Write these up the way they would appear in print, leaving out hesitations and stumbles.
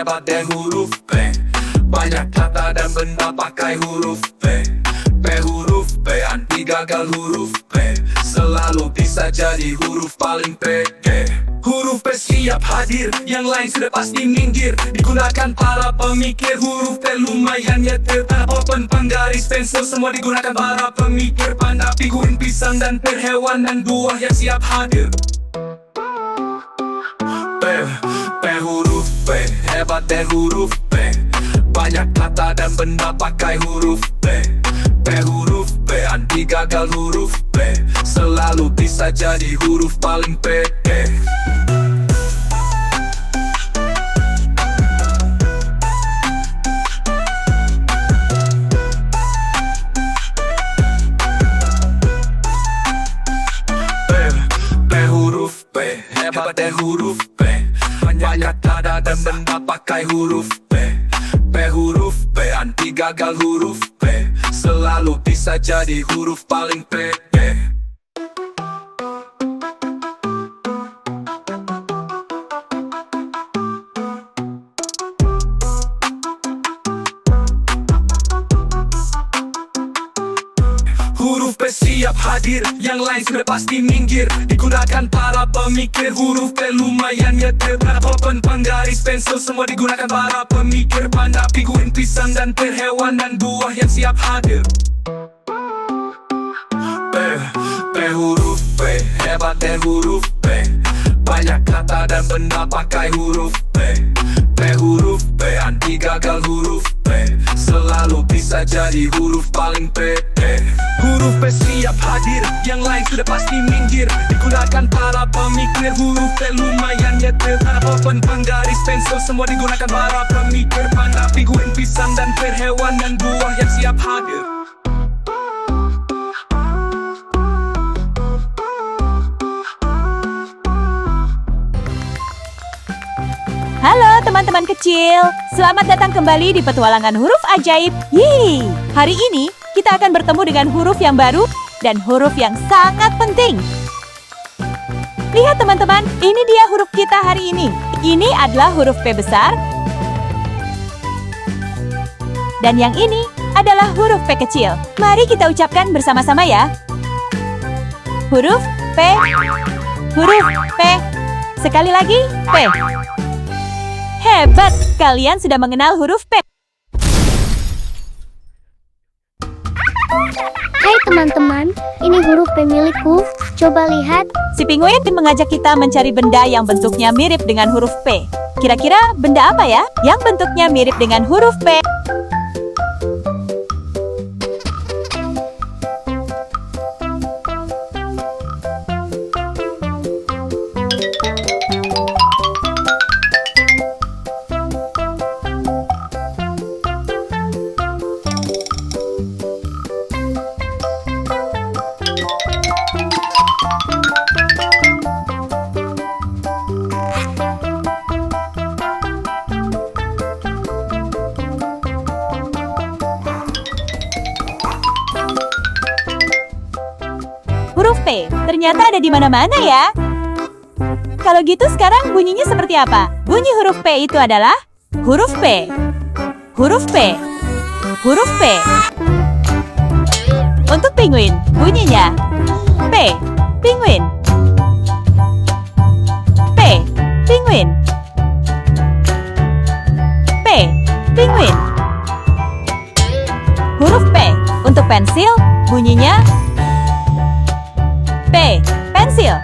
hebat deh huruf P. Banyak kata dan benda pakai huruf P. P huruf P, anti gagal huruf P. Selalu bisa jadi huruf paling pede. Huruf P siap hadir, yang lain sudah pasti minggir. Digunakan para pemikir, huruf P lumayan nyetir. Open, penggaris, pensil, semua digunakan para pemikir. Panda, figurin, pisang, dan per hewan dan buah yang siap hadir. P huruf P, hebat deh huruf P. Banyak kata dan benda pakai huruf P. P huruf P, anti gagal huruf P. Selalu bisa jadi huruf paling pede. P huruf P, hebat deh huruf P. Banyak kata dan benda pakai huruf P. P huruf P, anti gagal huruf P. Selalu bisa jadi huruf paling pede. Huruf P siap hadir, yang lain sudah pasti minggir. Digunakan para pemikir, huruf P lumayan nyetir. Open, penggaris, pensil, semua digunakan para pemikir. Panda, figurin, pisang, dan per hewan dan buah yang siap hadir. P huruf P, hebat deh huruf P. Banyak kata dan benda pakai huruf P. P huruf P, anti gagal huruf P. Selalu bisa jadi huruf paling pede. Huruf P siap hadir, yang lain sudah pasti minggir. Digunakan para pemikir, huruf P lumayan nyetir. Open, penggaris, pensil, semua digunakan para pemikir. Panda, figurin, pisang, dan per hewan dan buah yang siap hadir. Halo teman-teman kecil, selamat datang kembali di petualangan huruf ajaib. Yeay! Hari ini kita akan bertemu dengan huruf yang baru dan huruf yang sangat penting. Lihat teman-teman, ini dia huruf kita hari ini. Ini adalah huruf P besar. Dan yang ini adalah huruf P kecil. Mari kita ucapkan bersama-sama ya. Huruf P. Huruf P. Sekali lagi, P. Hebat, kalian sudah mengenal huruf P. Hai teman-teman, ini huruf P milikku. Coba lihat. Si penguin mengajak kita mencari benda yang bentuknya mirip dengan huruf P. Kira-kira benda apa ya yang bentuknya mirip dengan huruf P? Huruf P ternyata ada di mana-mana ya. Kalau gitu sekarang bunyinya seperti apa? Bunyi huruf P itu adalah huruf P. Huruf P. Huruf P. Untuk penguin, bunyinya P. Penguin. P. Penguin. P. Penguin. Huruf P. Untuk pensil, bunyinya P. Pensil.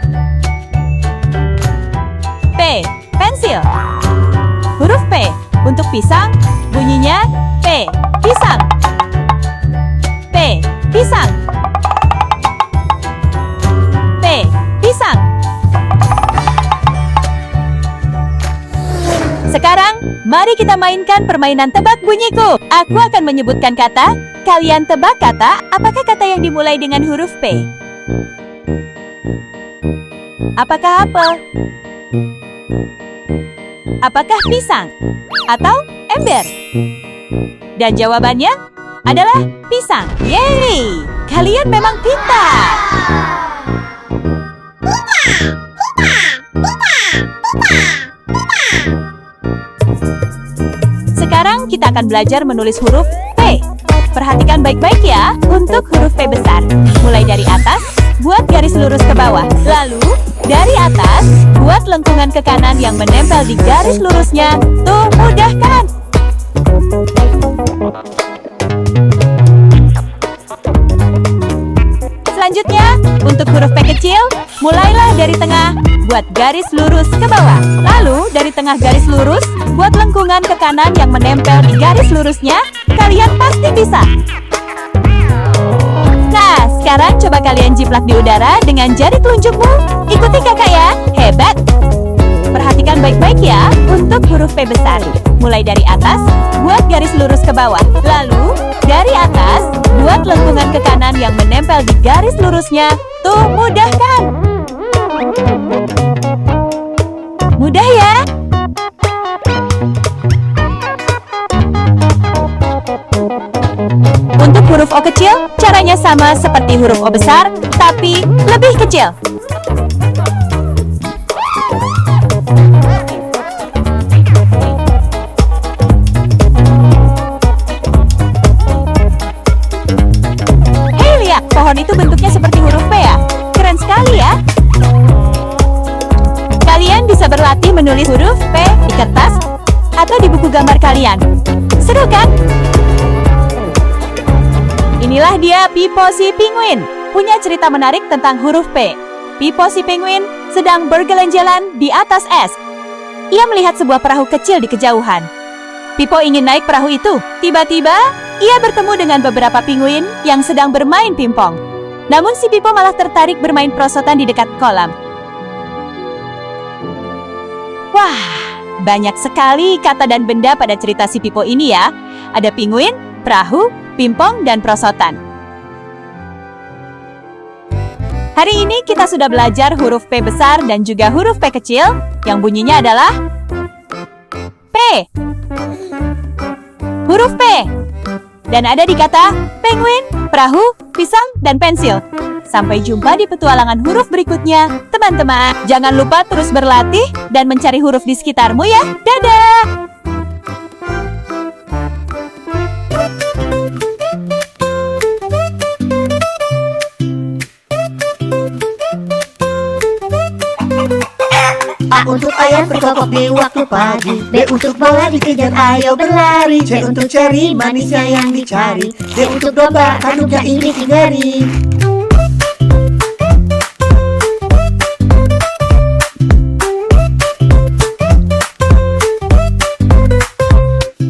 P. Pensil. Huruf P. Untuk pisang, bunyinya P. Pisang. P. Pisang. P. Pisang. Sekarang, mari kita mainkan permainan tebak bunyiku. Aku akan menyebutkan kata, kalian tebak kata, apakah kata yang dimulai dengan huruf P? Apakah apel? Apakah pisang? Atau ember? Dan jawabannya adalah pisang. Yeay! Kalian memang pintar! kita akan belajar menulis huruf P. Perhatikan baik-baik ya untuk huruf P besar. Mulai dari atas, buat garis lurus ke bawah. Lalu, dari atas, buat lengkungan ke kanan yang menempel di garis lurusnya. Tuh, mudah kan? Selanjutnya, untuk huruf P kecil, mulailah dari tengah, buat garis lurus ke bawah. Lalu, dari tengah garis lurus, buat lengkungan ke kanan yang menempel di garis lurusnya. Kalian pasti bisa. Nah, sekarang coba kalian jiplak di udara dengan jari telunjukmu. Ikuti kakak ya, hebat! Perhatikan baik-baik ya untuk huruf P besar. Mulai dari atas, buat garis lurus ke bawah. Lalu, dari atas, buat lengkungan ke kanan yang menempel di garis lurusnya. Tuh, mudah kan? Mudah ya? Untuk huruf O kecil, caranya sama seperti huruf O besar, tapi lebih kecil. Hei, lihat, pohon itu bentuknya seperti huruf P ya? Keren sekali ya! Kalian bisa berlatih menulis huruf P di kertas atau di buku gambar kalian. Seru kan? Inilah dia Pipo si Penguin, punya cerita menarik tentang huruf P. Pipo si Penguin sedang berjalan-jalan di atas es. Ia melihat sebuah perahu kecil di kejauhan. Pipo ingin naik perahu itu. Tiba-tiba, ia bertemu dengan beberapa penguin yang sedang bermain pingpong. Namun si Pipo malah tertarik bermain perosotan di dekat kolam. Wah, banyak sekali kata dan benda pada cerita si Pipo ini ya. Ada penguin, perahu, pingpong, dan perosotan. Hari ini kita sudah belajar huruf P besar dan juga huruf P kecil yang bunyinya adalah P. Huruf P. Dan ada di kata penguin, perahu, pisang, dan pensil. Sampai jumpa di petualangan huruf berikutnya. Teman-teman, jangan lupa terus berlatih dan mencari huruf di sekitarmu ya. Dadah! A untuk ayam berkokok di waktu pagi. B untuk bola dikejar ayo berlari. C untuk ceri manisnya yang dicari. D untuk domba kandungnya ini hindari.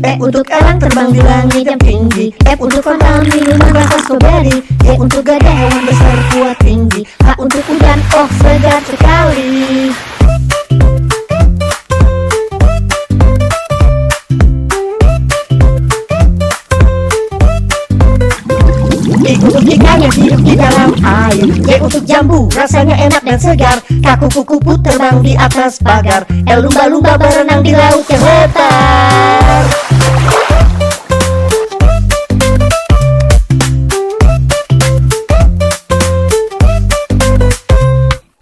E untuk elang terbang di langit yang tinggi. F untuk fontan minuman rasa stroberi. G untuk gajah hewan besar kuat tinggi. H untuk hujan oh segar sekali. I untuk ikan yang hidup di dalam air. J untuk jambu, rasanya enak dan segar. K kupu-kupu terbang di atas pagar. L lumba-lumba berenang di laut yang lebar.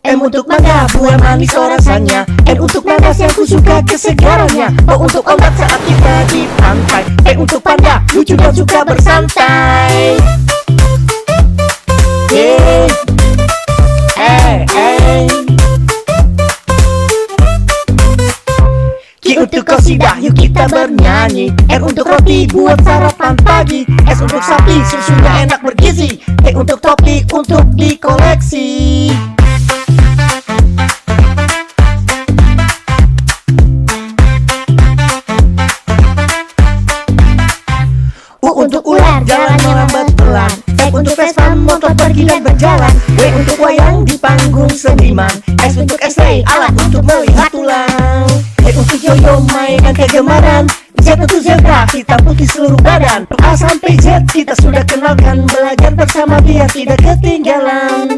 M untuk mangga, buah manis rasanya. N untuk nanas yang kusuka kesegarannya. O untuk ombak saat kita di pantai. P untuk panda, lucu dan suka bersantai. Q untuk qasidah, yuk kita bernyanyi. R untuk roti, buat sarapan pagi. S untuk sapi, susunya enak bergizi. T untuk topi, untuk dikoleksi. U untuk ular, jalannya lambat pelan. F untuk Vespa, motor pergi dan berjalan. W untuk wayang di panggung seniman. S untuk X-ray, alat untuk melihat tulang. Y untuk yoyo, mainan kegemaran. Z untuk zebra, hitam putih seluruh badan. A sampai Z kita sudah kenalkan. Belajar bersama biar tidak ketinggalan.